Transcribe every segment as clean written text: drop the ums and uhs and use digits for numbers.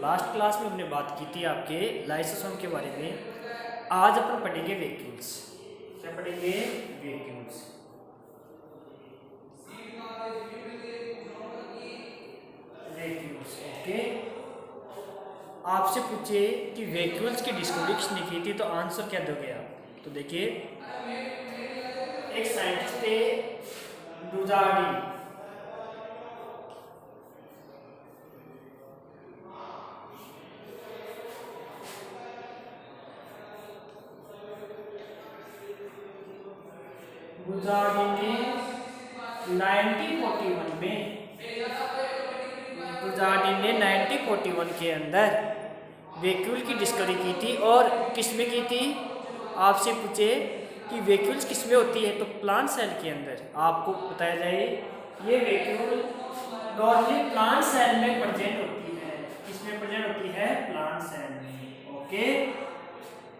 Last class में हमने बात की थी आपके लाइसोसोम के बारे में। आज अपन पढ़ेंगे वैक्यूल्स। क्या पढ़ेंगे? वैक्यूल्स। Vacuoles, okay. आपसे पूछे कि वैक्यूल्स की डिस्कवरी किसने की थी, तो आंसर क्या दोगे आप? तो देखिए, एक साइंटिस्ट थे डुजार्डी। डुजार्डी ने 1941 के अंदर वैक्यूल की डिस्कवरी की थी। और किसमें की थी? आपसे पूछे कि वैक्यूल्स किसमें होती है, तो प्लांट सेल के अंदर। आपको बताया जाए ये वैक्यूल नॉर्मली प्लांट सेल में प्रेजेंट होती है। किसमें प्रेजेंट होती है? प्लांट सेल में, ओके।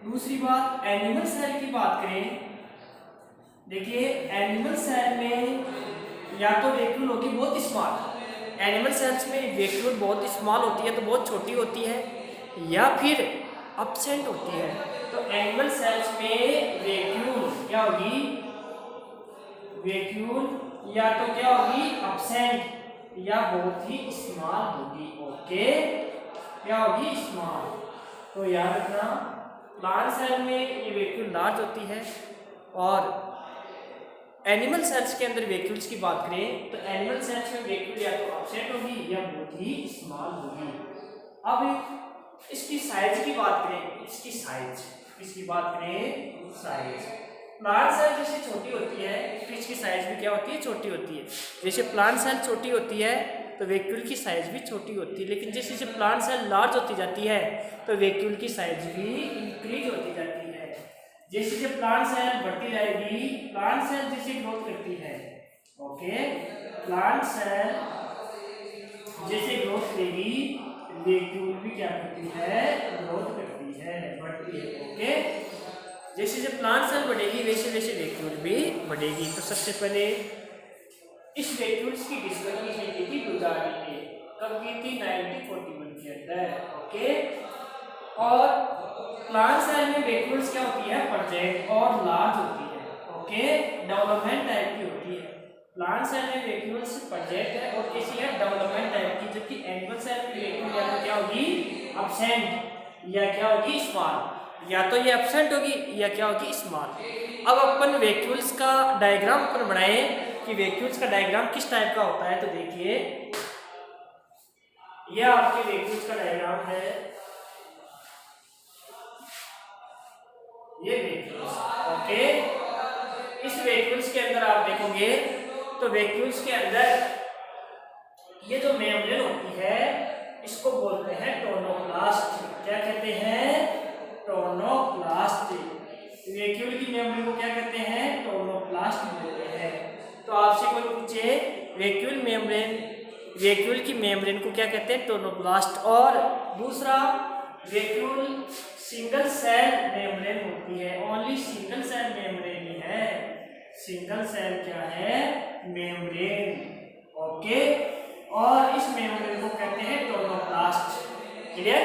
दूसरी बात, एनिमल सेल की बात करें। देखिए, एनिमल सेल में या तो वैक्यूल होगी बहुत स्मॉल। एनिमल सेल्स में वैक्यूल बहुत स्मॉल होती है, तो बहुत छोटी होती है, या फिर एब्सेंट होती है। तो एनिमल सेल्स में वैक्यूल क्या होगी? वैक्यूल या तो क्या होगी? एब्सेंट, या बहुत ही स्मॉल होगी, ओके। क्या होगी? स्मॉल। तो याद रखना, प्लांट सेल में ये वैक्यूल लार्ज होती है। और एनिमल सेल्स के अंदर वैक्यूल्स की बात करें तो एनिमल सेल्स में वैक्यूल या तो एब्सेंट होगी या बहुत ही स्मॉल होगी। अब इसकी साइज की बात करें, इसकी बात करें साइज। प्लांट सेल जैसे छोटी होती है तो इसकी साइज भी क्या होती है? छोटी होती है। जैसे प्लांट सेल छोटी होती है तो वैक्यूल की साइज भी छोटी होती है। लेकिन जैसे जैसे प्लांट सेल लार्ज होती जाती है तो वैक्यूल की साइज भी इंक्रीज होती जाती है। जैसे जैसे प्लांट सेल बढ़ती जाएगी, प्लांट सेल जैसे ग्रोथ करती है, ओके। प्लांट सेल जैसे ग्रोथ करेगी, वैक्यूल भी क्या करती है? ग्रोथ करती है, बढ़ती है, ओके। जैसे जैसे प्लांट सेल बढ़ेगी वैसे वैसे वैक्यूल भी बढ़ेगी। तो सबसे पहले इस वैक्यूल्स की डिस्कवरी किसने की थी? डुजार्डी ने। कब की थी? 1941 के अंदर, ओके। और प्लांट सेल में वैक्यूल्स क्या होती है? प्रेजेंट और लार्ज होती है, ओके। डेवलपमेंट टाइप की होती है। प्लांट सेल में वैक्यूल्स प्रेजेंट है और कैसी है? डेवलपमेंट टाइप की। जबकि एनिमल सेल में वैक्यूल या तो क्या होगी? एब्सेंट, या क्या होगी? स्मॉल। या तो ये एब्सेंट होगी या क्या होगी? स्मॉल। अब अपन वैक्यूल्स का डायग्राम अपन बनाए कि वैक्यूल्स का डायग्राम किस टाइप का होता है। तो देखिए, यह आपके वैक्यूल्स का डायग्राम है। ये वैक्यूल्स, ओके। इस वैक्यूल्स के अंदर आप देखोगे तो वैक्यूल्स के अंदर ये जो मेम्ब्रेन होती है इसको बोलते हैं टोनोप्लास्ट। क्या कहते हैं? टोनोप्लास्ट। वैक्यूल की मेम्ब्रेन को क्या कहते हैं? टोनोप्लास्ट बोलते हैं। तो आपसे कोई पूछे वैक्यूल की मेम्ब्रेन को क्या कहते हैं? टोनोप्लास्ट। और दूसरा, वैक्यूल सिंगल सेल मेम्ब्रेन होती है। ओनली सिंगल सेल मेम्ब्रेन ही है। सिंगल सेल क्या है? Membrane, okay. और इस मेम्ब्रेन को कहते हैं टोनोप्लास्ट। क्लियर?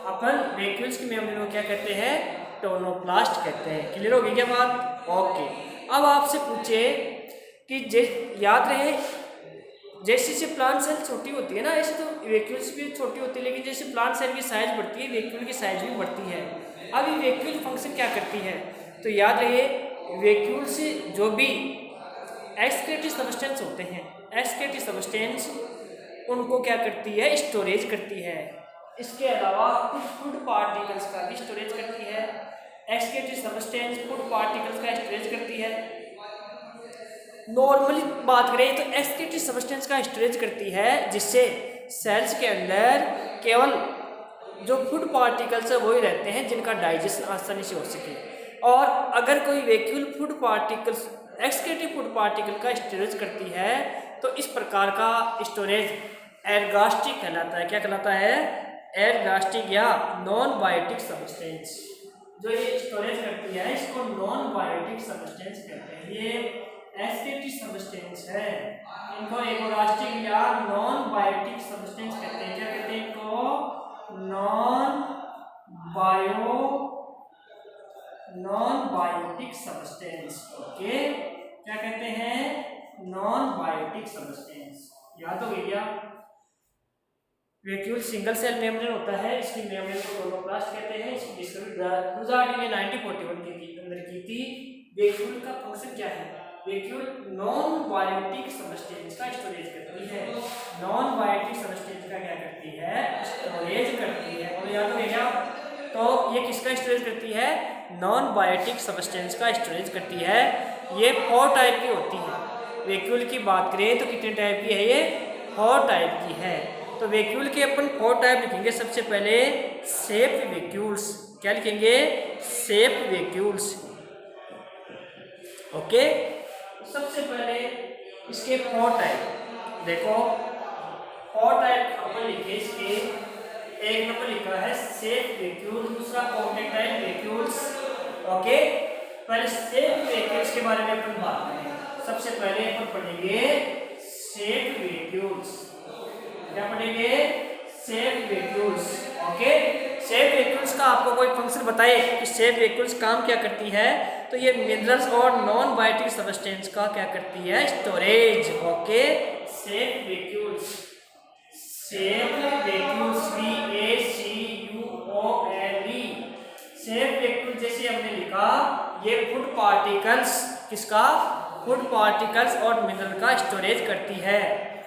अपन वैक्यूल्स की मेम्ब्रेन को क्या कहते हैं? टोनोप्लास्ट कहते हैं। क्लियर होगी क्या बात? ओके। अब आपसे पूछे कि याद रहे, जैसे जैसे प्लांट सेल छोटी होती है ना, ऐसे तो वैक्यूल्स भी छोटी होती है। लेकिन जैसे प्लांट सेल की साइज बढ़ती है, वैक्यूल की साइज भी बढ़ती है। अब ये वैक्यूल फंक्शन क्या करती है? तो याद रहे, वैक्यूल से जो भी एक्सक्रीटरी सब्सटेंस होते हैं, एक्सक्रीटरी सब्सटेंस उनको क्या करती है? स्टोरेज करती है। इसके अलावा कुछ फूड पार्टिकल्स का भी स्टोरेज करती है। एक्सक्रीटरी सब्सटेंस फूड पार्टिकल्स का स्टोरेज करती है। नॉर्मली बात करें तो एक्सक्रीटरी सब्सटेंस का स्टोरेज करती है, जिससे सेल्स के अंदर केवल जो फूड पार्टिकल्स है वही रहते हैं जिनका डाइजेशन आसानी से हो सके। और अगर कोई vacuole food particles excretory food particle का स्टोरेज करती है तो इस प्रकार का स्टोरेज एरगास्टिक कहलाता है। क्या कहलाता है? एरगास्टिक या नॉन बायोटिक सब्सटेंस। जो ये स्टोरेज करती है इसको नॉन बायोटिक सब्सटेंस कहते हैं। ये एक्सक्रीटरी सब्सटेंस है, इनको एगोरास्टिक या नॉन बायोटिक सब्सटेंस कहते हैं। क्या कहते हैं? इनको नॉन बायोटिक सब्सटेंस। ओके, क्या कहते हैं? Non biotic substance. याद हो गया? वैक्यूल सिंगल सेल मेम्ब्रेन होता है, इसकी मेम्ब्रेन को क्लोरोप्लास्ट कहते हैं। इसकी डिस्कवरी डुजार्ट ने 1941 के अंदर की थी। वैक्यूल का फंक्शन क्या है? वैक्यूल नॉन बायोटिक सब्सटेंस का स्टोरेज करती है। नॉन बायोटिक सब्सटेंस का क्या करती है? स्टोरेज करती है। और याद हो गया? तो ये किसका स्टोरेज करती है? नॉन बायोटिक सब्सटेंस का स्टोरेज करती है। ये 4 टाइप की होती है। वैक्यूल की बात करें तो कितने टाइप की है? ये 4 टाइप की है। तो वैक्यूल के अपन 4 टाइप लिखेंगे। सबसे पहले शेप वैक्यूल्स। क्या लिखेंगे? Shape vacuoles. ओके, सबसे पहले इसके 4 टाइप देखो। 4 टाइप अपन लिखे इसके। एक नंबर लिखा है शेप वैक्यूल, दूसरा कॉन्ट्रैक्टाइल वैक्यूल्स। ओके, पहले शेप वैक्यूल्स के बारे में अपन बात करें। सबसे पहले अपन पढ़ेंगे शेप वैक्यूल्स। क्या पढ़ेंगे? Shape vacuoles. Okay, sap vacuoles का आपको कोई फंक्शन बताए कि शेप वैक्यूल्स काम क्या करती है? तो ये मिनरल्स और नॉन बायोटिक सब्सटेंस का क्या करती है? Storage. Okay, sap vacuoles. Sap vacuoles VACUOLE। Sap vacuole जैसे हमने लिखा, ये फूड पार्टिकल्स, किसका? फूड पार्टिकल्स और मिनरल का स्टोरेज करती है।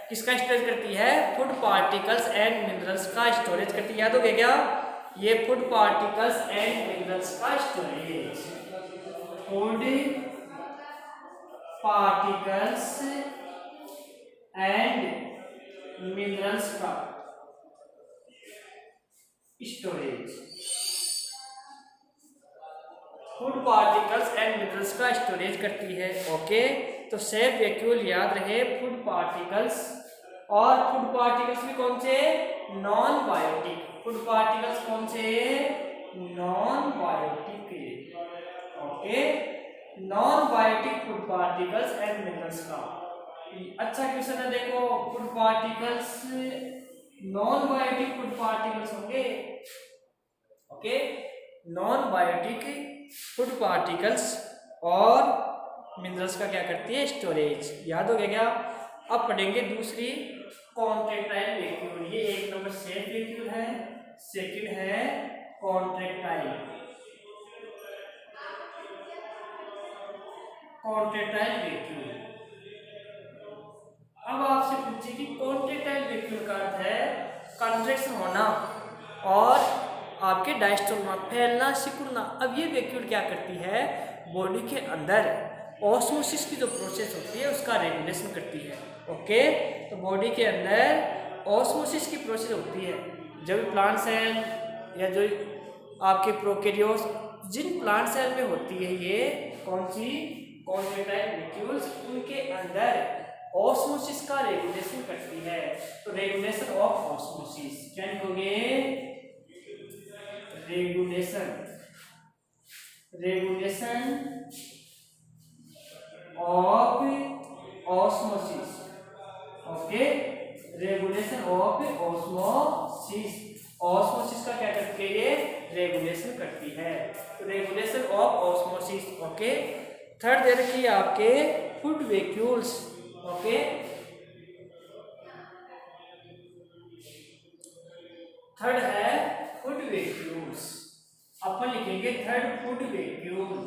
किसका स्टोरेज करती है? फूड पार्टिकल्स एंड मिनरल्स का स्टोरेज करती है। याद हो गया क्या? ये फूड पार्टिकल्स एंड मिनरल्स का storage. Food particles and minerals का storage. Food particles and minerals का स्टोरेज करती है। ओके, तो शेप वैक्यूल याद रहे फूड पार्टिकल्स। और फूड पार्टिकल्स भी कौन से? Non biotic. फूड पार्टिकल्स कौन से? Non biotic. Okay, non biotic food particles and minerals का। अच्छा क्वेश्चन है, देखो। Food particles non biotic food particles होंगे। Okay, non biotic food particles और मिनरल्स का क्या करती है? स्टोरेज। याद हो गया क्या? अब पढ़ेंगे दूसरी कॉन्ट्रैक्टाइल वैक्यूल। ये 1 नंबर शेप वैक्यूल है, सेकंड है कॉन्ट्रैक्टाइल। Contractile vacuole. अब आपसे पूछिए कि कॉन्ट्रैक्टाइल वैक्यूल का अर्थ है कंट्रैक्शन होना और आपके डायस्टोमा फैलना, सिकुड़ना। अब ये वैक्यूल क्या करती है? बॉडी के अंदर ऑस्मोसिस की जो प्रोसेस होती है उसका रेगुलेशन करती है। ओके, तो बॉडी के अंदर ऑस्मोसिस की प्रोसेस होती है। जब प्लांट सेल या जो आपके प्रोकैरियोट्स, जिन प्लांट सेल में होती है ये कौन सी? कॉन्ट्रैक्टाइल वैक्यूल्स, उनके अंदर ऑस्मोसिस का रेगुलेशन करती है। तो रेगुलेशन ऑफ ऑस्मोसिस क्या लिखोगे? Regulation of osmosis. Okay, regulation of osmosis. Osmosis का क्या करती है? ये रेगुलेशन करती है। तो regulation of osmosis. Okay, third दे रखी है आपके फूड वैक्यूल्स। ओके, थर्ड है फूड वैक्यूल्स। अपन लिखेंगे थर्ड फूड वैक्यूल।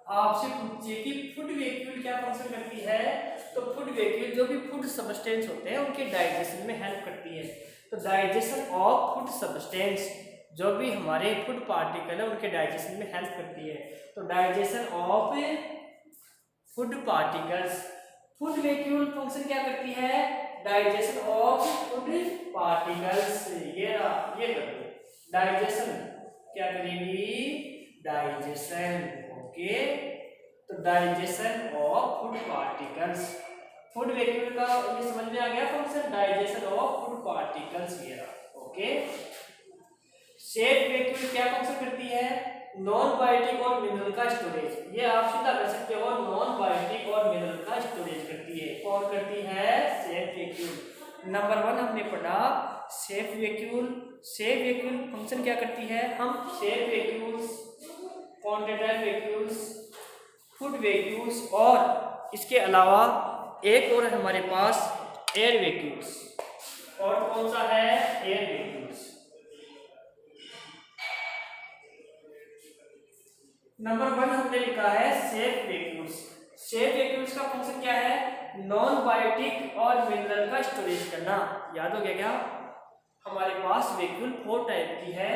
आपसे पूछिए कि फूड वैक्यूल क्या फंक्शन करती है? तो फूड वैक्यूल जो भी फूड सब्सटेंस होते हैं उनके डाइजेशन में हेल्प करती है। तो डाइजेशन ऑफ फूड सब्सटेंस, जो भी हमारे फूड पार्टिकल है उनके डाइजेशन में हेल्प करती है। तो digestion of food particles. Food vacuole function क्या करती है? Digestion of food particles. ये कर दो। डाइजेशन क्या करेगी? डाइजेशन। ओके, तो digestion of food particles. Food vacuole का ये समझ में आ गया function? Digestion of food particles. ये ओके, शेप वैक्यूल क्या फंक्शन करती है? नॉन बायोटिक और मिनरल का स्टोरेज। ये आप सीधा कर सकते हो, नॉन बायोटिक और मिनरल का स्टोरेज करती है। कौन करती है? Shape vacuole. नंबर 1 हमने पढ़ा सेफ वैक्यूल फंक्शन क्या करती है, हम safe vacuoles, contractile vacuoles, food vacuoles और इसके अलावा एक और है हमारे पास एयर वैक्यूल्स। और कौन सा है, एयर वैक्यूल्स। नंबर 1 हमने लिखा है सेफ वैक्यूल्स। सेफ वैक्यूल्स का फंक्शन क्या है, नॉन बायोटिक और मिनरल का स्टोरेज करना। याद हो गया क्या, हमारे पास वैक्यूल 4 टाइप की है।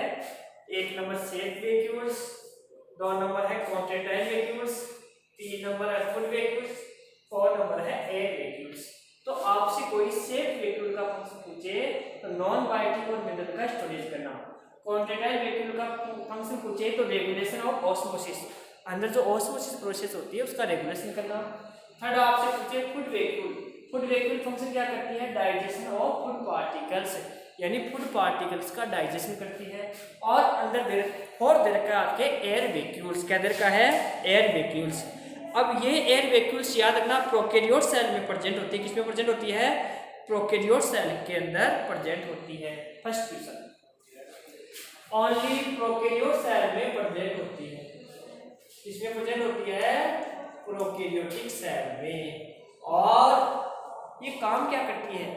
एक नंबर सेफ वैक्यूल्स, 2 नंबर है कॉन्ट्रैक्टाइल वैक्यूल्स, 3 नंबर है फुड वैक्यूल्स, 4 नंबर है एयर वैक्यूल्स। तो आपसे कोई सेफ वैक्यूल का फंक्शन पूछे तो नॉन बायोटिक और मिनरल का स्टोरेज करना, कॉन्ट्रैक्टाइल वैक्यूल का फंक्शन पूछे तो रेगुलेशन ऑफ ऑस्मोसिस, अंदर जो ऑस्मोसिस प्रोसेस होती है उसका रेगुलेशन करना। थर्ड आपसे पूछे food vacuole, food vacuole function क्या करती है, डाइजेशन ऑफ फूड पार्टिकल्स, यानी फूड पार्टिकल्स का डाइजेशन करती है। और अंदर फोर्थ दे रखा है आपके एयर वैक्यूल्स, क्या दे रखा है, एयर वैक्यूल्स। अब ये एयर वैक्यूल्स याद रखना प्रोकैरियोट सेल में प्रेजेंट होती है, किसमें प्रेजेंट होती है, प्रोकैरियोट सेल के अंदर प्रेजेंट होती है। First question, only prokaryote cell में प्रेजेंट होती है, किसमें प्रेजेंट होती है, प्रोकैरियोटिक सेल में। और ये काम क्या करती है,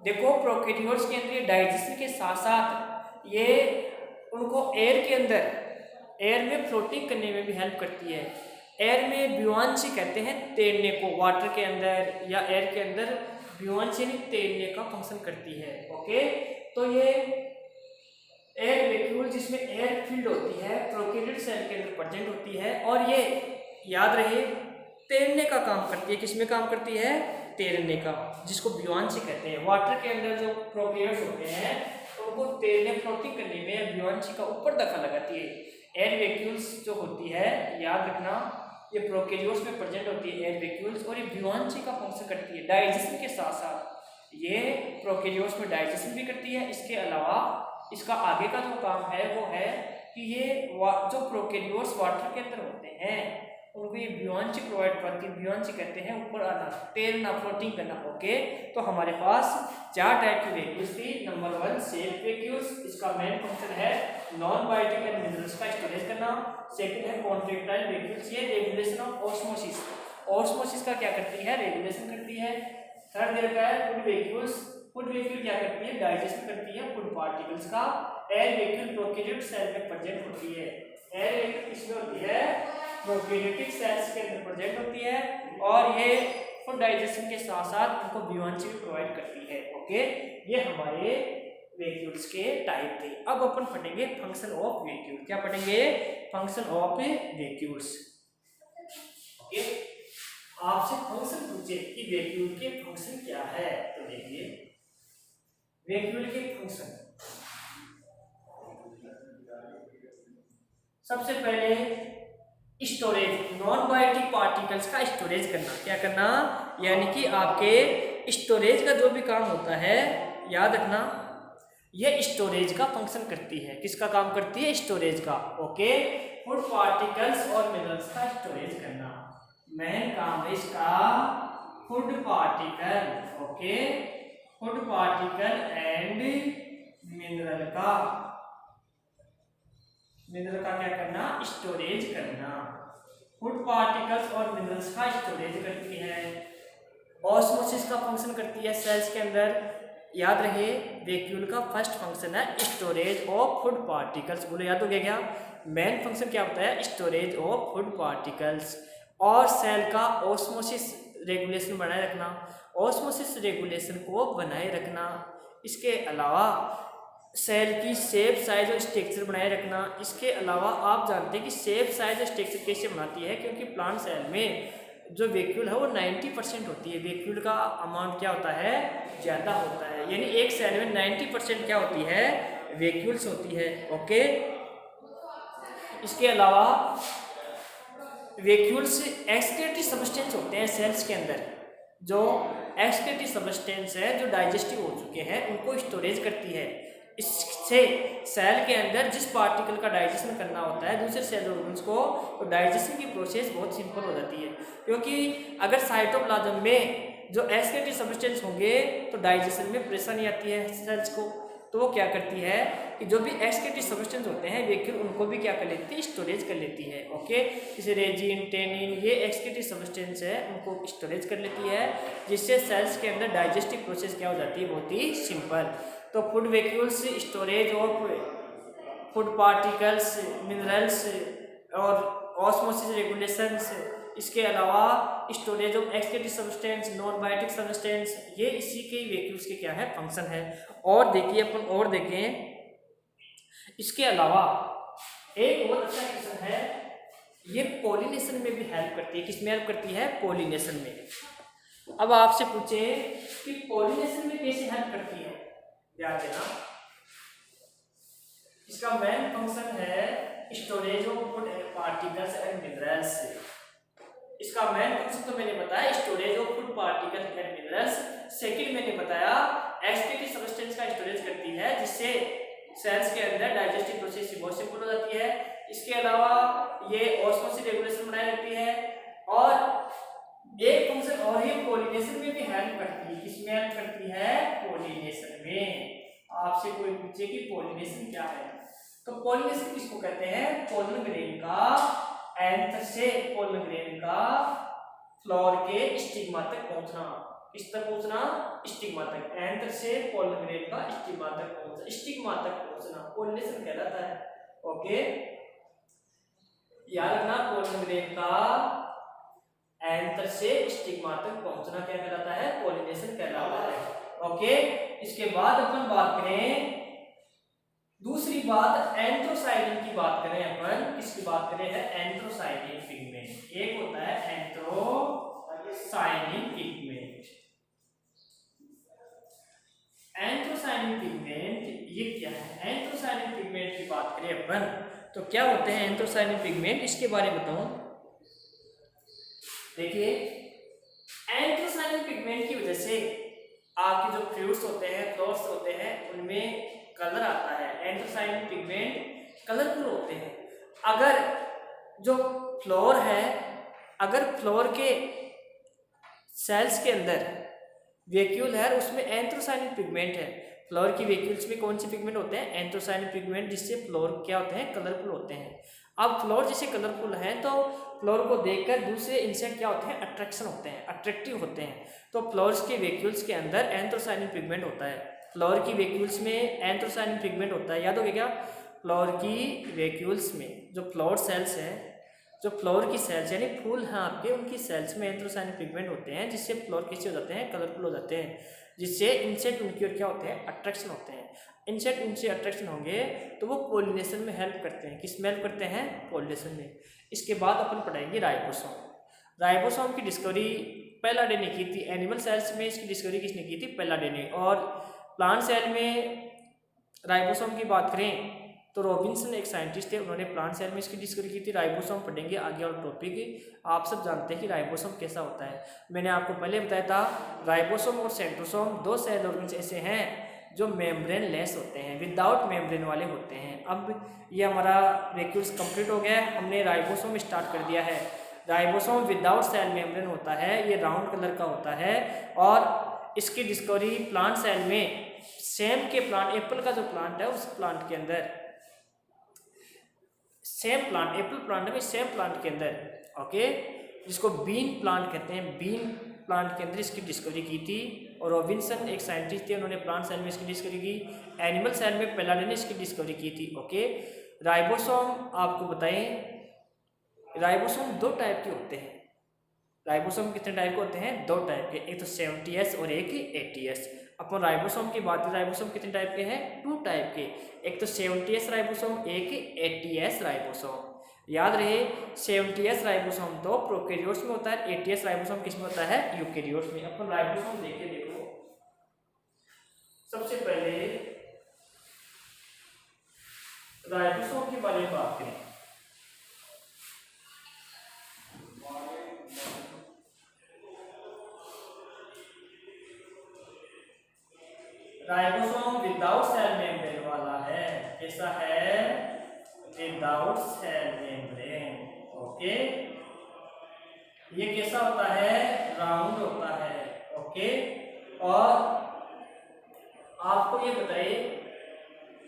देखो प्रोकैरियोट्स के अंदर ये डाइजेशन के साथ साथ ये उनको एयर के अंदर, एयर में फ्लोटिंग करने में भी हेल्प करती है। एयर में ब्यूयांसी कहते हैं तैरने को, वाटर के अंदर या एयर के अंदर ब्यूयांसी तैरने का फंक्शन करती है। ओके, तो ये एयर वैक्यूल जिसमें एयर फील्ड होती है प्रोकैरियोट सेल के अंदर प्रेजेंट होती है और ये याद रहे तैरने का काम करती है, किसमें काम करती है, तैरने का, जिसको ब्यूयांसी कहते हैं। वाटर के अंदर जो प्रोकैरियोट्स होते हैं उनको तैरने फ्लोटिंग करने में ब्यूयांसी का ऊपर दखल लगाती है। एयर वैक्यूल्स जो होती है याद रखना ये प्रोकैरियोट्स में प्रेजेंट होती है एयर वैक्यूल्स, और ये ब्यूयांसी का फंक्शन करती है डाइजेशन के साथ साथ। ये प्रोकैरियोट्स में डाइजेशन भी करती है, इसके अलावा इसका आगे का जो काम है वो है कि ये जो प्रोकैरियोट्स वाटर के अंदर होते हैं उनको ये ब्यूयांसी प्रोवाइड करती है, ब्यूयांसी कहते हैं ऊपर आना, तैरना, फ्लोटिंग करना। ओके, तो हमारे पास 4 टाइप की वैक्यूल्स थी। नंबर 1 सेफ वैक्यूल्स, इसका मेन फंक्शन है नॉन बायोटिक एंड मिनरल्स का स्टोरेज करना। सेकंड है कॉन्ट्रैक्टाइल वैक्यूल्स, ये रेगुलेशन ऑफ ऑस्मोसिस, ऑस्मोसिस का क्या करती है, रेगुलेशन करती है। थर्ड दे रखा है फूड वैक्यूल्स, फूड वैक्यूल क्या करती है, डाइजेशन करती है फूड पार्टिकल्स का। एयर वैक्यूल प्रोकैरियोट सेल में प्रेजेंट होती है, एयर वैक्यूल किसमें होती है, प्रोकैरियोटिक सेल्स के अंदर प्रेजेंट होती है और ये फूड डाइजेशन के साथ साथ उनको ब्यूयांसी भी प्रोवाइड करती है। ओके, ये हमारे वैक्यूल्स के टाइप थे। अब अपन पढ़ेंगे फंक्शन ऑफ वैक्यूल, क्या पढ़ेंगे, फंक्शन ऑफ वैक्यूल्स। ओके, आपसे फंक्शन पूछे कि वैक्यूल के फंक्शन क्या है, तो देखिए वैक्यूल के फंक्शन, सबसे पहले स्टोरेज, नॉन बायोटिक पार्टिकल्स का स्टोरेज करना, क्या करना, यानी कि आपके स्टोरेज का जो भी काम होता है याद रखना ये स्टोरेज का फंक्शन करती है। किसका काम करती है, स्टोरेज का। ओके, फूड पार्टिकल्स और मिनरल्स का स्टोरेज करना, मेन काम है इसका food particle. Okay, food particle and mineral का, मिनरल का क्या करना, स्टोरेज करना। फूड पार्टिकल्स और मिनरल्स का स्टोरेज करती है। ऑस्मोसिस का फंक्शन करती है सेल्स के अंदर। याद रहे वैक्यूल का फर्स्ट फंक्शन है स्टोरेज ऑफ फूड पार्टिकल्स, बोलो याद हो गया क्या, मेन फंक्शन क्या होता है, स्टोरेज ऑफ फूड पार्टिकल्स। और सेल का ऑस्मोसिस रेगुलेशन बनाए रखना, ऑस्मोसिस रेगुलेशन को बनाए रखना। इसके अलावा सेल की शेप, साइज और स्ट्रक्चर बनाए रखना। इसके अलावा आप जानते हैं कि शेप, साइज और स्ट्रक्चर कैसे बनाती है, क्योंकि प्लांट सेल में जो वैक्यूल है वो 90% होती है, वैक्यूल का अमाउंट क्या होता है, ज़्यादा होता है, यानी एक सेल में 90% क्या होती है, वैक्यूल्स होती है। ओके, इसके अलावा वैक्यूल्स एक्सक्रीटरी सब्सटेंस होते हैं सेल्स के अंदर, जो एक्सक्रीटरी सब्सटेंस है जो डाइजेस्टिव हो चुके हैं उनको स्टोरेज करती है। इससे सेल के अंदर जिस पार्टिकल का डाइजेशन करना होता है दूसरे सेल ऑर्गन्स को, तो डाइजेशन की प्रोसेस बहुत सिंपल हो जाती है, क्योंकि अगर साइटोप्लाज्म में जो एक्सक्रीटरी सब्सटेंस होंगे तो डाइजेशन में प्रेशर नहीं आती है सेल्स को, तो वो क्या करती है कि जो भी एक्सक्रीटरी सब्सटेंस होते हैं वैक्यूल उनको भी क्या कर लेती है, स्टोरेज कर लेती है। ओके, जैसे रेजिन, टेनिन, ये एक्सक्रीटरी सब्सटेंस है, उनको स्टोरेज कर लेती है, जिससे सेल्स के अंदर डाइजेस्टिव प्रोसेस क्या हो जाती है, बहुत ही सिंपल। तो food vacuoles storage of food particles, minerals और ऑस्मोसिस रेगुलेशंस, इसके अलावा storage of excretory substance, non biotic substance, ये इसी के वैक्यूल्स के क्या है, फंक्शन है। और देखिए अपन और देखें, इसके अलावा एक और अच्छा क्वेश्चन है, ये पॉलिनेशन में भी हेल्प करती है। किसमें हेल्प करती है, पॉलिनेशन में। अब आपसे पूछे कि पॉलिनेशन में कैसे हेल्प करती है, ध्यान देना। इसका मेन फंक्शन है storage of food particles and minerals. इसका मेन फंक्शन तो मैंने बताया storage of food particles and minerals. Second मैंने बताया एक्सक्रीटरी सब्सटेंस का स्टोरेज करती है, जिससे सेल्स के अंदर डाइजेस्टिव प्रोसेस बहुत सिंपल हो जाती है। इसके अलावा ये ऑस्मोसिस रेगुलेशन बनाए रखती है, और एक फंक्शन और ही पॉलिनेशन में भी हेल्प करती है। किसमें हेल्प करती है, पॉलिनेशन में। आपसे कोई पूछे कि पॉलिनेशन क्या है, तो पॉलिनेशन किसको कहते हैं, पोलन ग्रेन का एंथर से पोलन ग्रेन का फ्लोर के स्टिग्मा तक पहुंचना। किस तक पहुंचना, स्टिग्मा तक। एंथर से पोलन ग्रेन का स्टिग्मा तक पहुंचना, स्टिग्मा तक पहुंचना पॉलिनेशन कहलाता है। ओके, याद रखना, पोलन ग्रेन का एंथर से स्टिग्मा तक पहुंचना क्या कहलाता है, पॉलिनेशन कहलाता है। ओके, इसके बाद अपन बात करें, दूसरी बात एंथ्रोसाइनिन की बात करें अपन। किसकी बात करें, है एंथ्रोसाइनिन पिगमेंट। एक होता है एंथ्रोसाइनिन पिगमेंट। एंथ्रोसाइनिन पिगमेंट ये क्या है, एंथ्रोसाइनिन पिगमेंट की बात करें अपन तो क्या होते हैं एंथ्रोसाइनिन पिगमेंट, इसके बारे में बताऊं। देखिए, एंथ्रोसाइनिन पिगमेंट की वजह से आपके जो फ्रूट्स होते हैं, फ्लावर्स होते हैं, उनमें कलर आता है। एंथ्रोसाइनिन पिगमेंट कलरफुल होते हैं। अगर जो फ्लोर है, अगर फ्लोर के सेल्स के अंदर वैक्यूल है, उसमें एंथ्रोसाइनिन पिगमेंट है। फ्लोर की वैक्यूल्स में कौन से पिगमेंट होते हैं, एंथ्रोसाइनिन पिगमेंट, जिससे फ्लोर क्या होते हैं, कलरफुल होते हैं। अब फ्लोर जैसे कलरफुल है तो फ्लोर को देखकर दूसरे इंसेक्ट क्या होते हैं, अट्रैक्शन होते हैं, अट्रैक्टिव होते हैं। तो फ्लोर्स के वैक्यूल्स के अंदर एंथ्रोसाइनिन पिगमेंट होता है। फ्लोर की वैक्यूल्स में एंथ्रोसाइनिन पिगमेंट होता है, याद हो गया क्या। फ्लोर की वैक्यूल्स में जो फ्लोर सेल्स है, जो फ्लोर की सेल्स यानी फूल हैं आपके, उनकी सेल्स में एंथ्रोसाइनिन पिगमेंट होते हैं, जिससे फ्लोर कैसे हो जाते हैं, कलरफुल हो जाते हैं, जिससे इंसेक्ट उनकी ओर क्या होते हैं, अट्रैक्शन होते हैं। इंसेक्ट उनसे अट्रैक्शन होंगे तो वो पॉलिनेशन में हेल्प करते हैं। किस में हेल्प करते हैं, पॉलिनेशन में। इसके बाद अपन पढ़ेंगे राइबोसोम। राइबोसोम की डिस्कवरी पेलाडे ने की थी। एनिमल सेल्स में इसकी डिस्कवरी किसने की थी, पेलाडे ने। और प्लांट सेल में राइबोसोम की बात करें तो रॉबिन्सन एक साइंटिस्ट थे, उन्होंने प्लांट सेल में इसकी डिस्कवरी की थी। राइबोसोम पढ़ेंगे आगे और टॉपिक। आप सब जानते हैं कि राइबोसोम कैसा होता है। मैंने आपको पहले बताया था, राइबोसोम और सेंट्रोसोम दो सेल ऑर्गन्स ऐसे हैं जो मेम्ब्रेन लेस होते हैं, विदाउट मेम्ब्रेन वाले होते हैं। अब ये हमारा वैक्यूल्स कंप्लीट हो गया, हमने राइबोसोम स्टार्ट कर दिया है। राइबोसोम विदाउट सेल मेम्ब्रेन होता है, ये राउंड कलर का होता है, और इसकी डिस्कवरी प्लांट सेल में सेम के प्लांट, एप्पल का जो प्लांट है उस प्लांट के अंदर, सेम प्लांट, एप्पल प्लांट में सेम प्लांट के अंदर, ओके, जिसको बीन प्लांट कहते हैं, बीन प्लांट के अंदर इसकी डिस्कवरी की थी। और रॉबिन्सन एक साइंटिस्ट थे, उन्होंने प्लांट सेल में इसकी डिस्कवरी की। एनिमल सेल में पेलाडे ने इसकी डिस्कवरी की थी। ओके, राइबोसोम आपको बताएं, राइबोसोम दो टाइप के होते हैं। राइबोसोम कितने टाइप के होते हैं, दो टाइप के, एक तो 70S और एक 80S। अपन राइबोसोम की बात करें, राइबोसोम कितने टाइप के हैं, टू टाइप के, एक तो 70S राइबोसोम, एक 80S राइबोसोम। याद रहे, 70S राइबोसोम तो प्रोकैरियोट्स में होता है, 80S राइबोसोम किस में होता है, यूकैरियोट्स में। अपन राइबोसोम देखिए, देखो सबसे पहले राइबोसोम के बारे में बात करें। राइबोसोम विदाउट सेल मेम्ब्रेन वाला है। कैसा है, विदाउट सेल मेम्ब्रेन। ओके, ये कैसा होता है, राउंड होता है। ओके, और आपको ये बताइए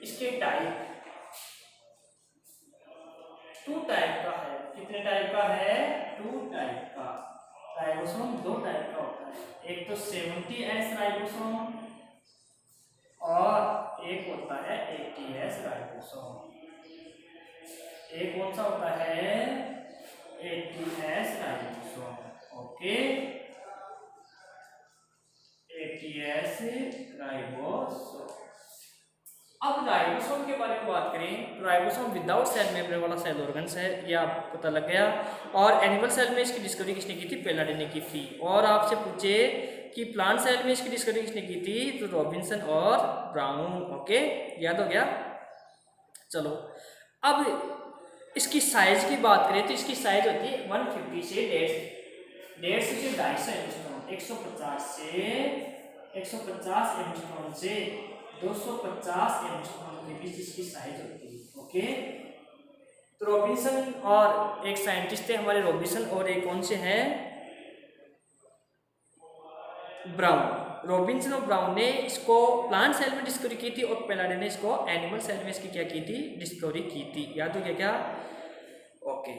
इसके टाइप 2 टाइप का है। कितने टाइप का है? 2 टाइप का। राइबोसोम 2 टाइप का होता है, एक तो 70S राइबोसोम और एक होता है 80S राइबोसोम। एक कौन सा होता है? 80S ribosome. Okay, 80S ribosome. अब राइबोसोम के बारे में बात करें तो राइबोसोम विदाउट सेल मेम्ब्रेन वाला सेल ऑर्गन्स है, ये आपको पता लग गया। और एनिमल सेल में इसकी डिस्कवरी किसने की थी? पेलाडे ने की थी। और आपसे पूछे कि प्लांट सेल में इसकी डिस्कवरी किसने की थी? तो रॉबिन्सन और ब्राउन। ओके, याद हो गया। चलो, अब इसकी साइज की बात करें तो इसकी साइज होती है 150 से 150 से 250 एंगस्ट्रॉम, 150 एंगस्ट्रॉम से 250 एंगस्ट्रॉम के बीच इसकी साइज होती है। ओके, तो रॉबिन्सन और एक साइंटिस्ट थे हमारे, रॉबिन्सन, और एक कौन से हैं? ब्राउन। रॉबिन्सन और ब्राउन ने इसको प्लांट सेल में डिस्कवरी की थी और पेलाडे ने इसको एनिमल सेल में इसकी क्या की थी? डिस्कवरी की थी। याद हो गया क्या? ओके,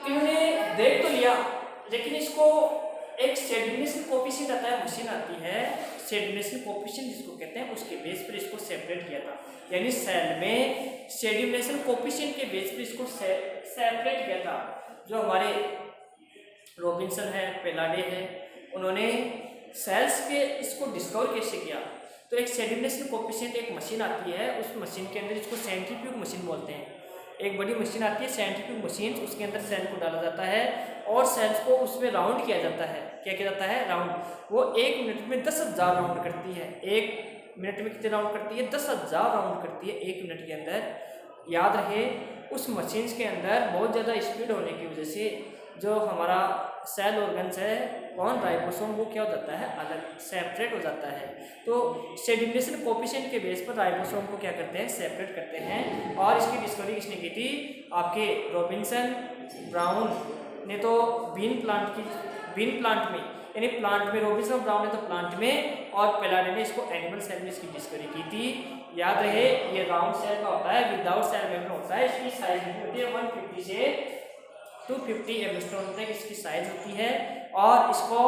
इन्होंने देख तो लिया, लेकिन इसको एक सेडिमेशन कोफिशिएंट आता है, मशीन आती है सेडिमेशन कोफिशिएंट जिसको कहते हैं, उसके बेस पर इसको सेपरेट किया था। यानी सेल में सेडिमेशन कोफिशिएंट के बेस पर इसको सेपरेट किया था। जो हमारे रॉबिन्सन है, पेलाडे है, उन्होंने सेल्स के इसको डिस्कवर कैसे किया? तो एक सेडिमेशन कोफिशिएंट एक मशीन आती है, उस मशीन के अंदर इसको सेंट्रीफ्यूग मशीन बोलते हैं। एक बड़ी मशीन आती है सेंट्रीफ्यूग मशीन, उसके अंदर सेल को डाला जाता है और सेल्स को उसमें राउंड किया जाता है। क्या किया जाता है? राउंड। वो 1 मिनट में 10,000 राउंड करती है। 1 मिनट में कितने राउंड करती है? 10,000 राउंड करती है 1 मिनट के अंदर। याद रहे, उस मशीन के अंदर बहुत ज़्यादा स्पीड होने की वजह से जो हमारा सेल ऑर्गन्स है, कौन? राइबोसोम, वो क्या हो जाता है? अलग सेपरेट हो जाता है। तो सेडिमेशन कोफिशिएंट के बेस पर राइबोसोम को क्या करते हैं? सेपरेट करते हैं। और इसकी डिस्कवरी किसने की थी? आपके रॉबिन्सन, ब्राउन ने तो बीन प्लांट में, यानी प्लांट में रॉबिन्सन ब्राउन ने तो प्लांट में, और पेलाडे ने इसको एनिमल सेल में इसकी डिस्कवरी की थी। याद रहे, ये राउंड सेल का होता है, विदाउट सेल मेम्ब्रेन होता है। इसकी साइज होती है 150 से 250 एंगस्ट्रॉम तक इसकी साइज होती है। और इसको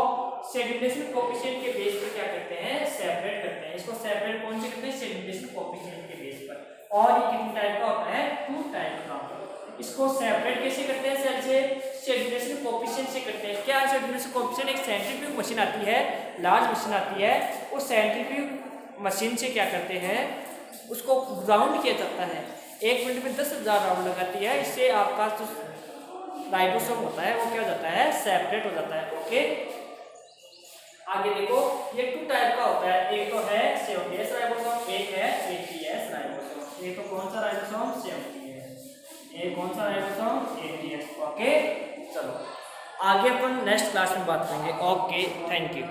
सेडिमेशन कोफिशिएंट के बेस पर क्या करते हैं? सेपरेट करते हैं। इसको सेपरेट कौन से करते हैं? सेडिमेशन कोफिशिएंट के बेस पर। और ये कितने टाइप का होता है? 2 टाइप का। इसको सेपरेट कैसे करते हैं सेल से? सेडिमेशन कोफिशिएंट से करते हैं। क्या सेडिमेशन कोफिशिएंट? एक सेंट्रीफ्यूग मशीन आती है, लार्ज मशीन आती है, उस सेंट्रीफ्यूग मशीन से क्या करते हैं? उसको राउंड किया जाता है। 1 मिनट में 10,000 राउंड लगाती है। इससे आपका जो राइबोसोम होता है वो क्या हो जाता है? सेपरेट हो जाता है। ओके, आगे देखो, ये 2 टाइप का होता है। एक तो है 70S राइबोसोम, एक है 80S राइबोसोम। एक तो कौन सा राइबोसोम? 70S। एक कौन सा राइबोसोम? 80S। ओके, चलो आगे अपन नेक्स्ट क्लास में बात करेंगे। Okay, thank you.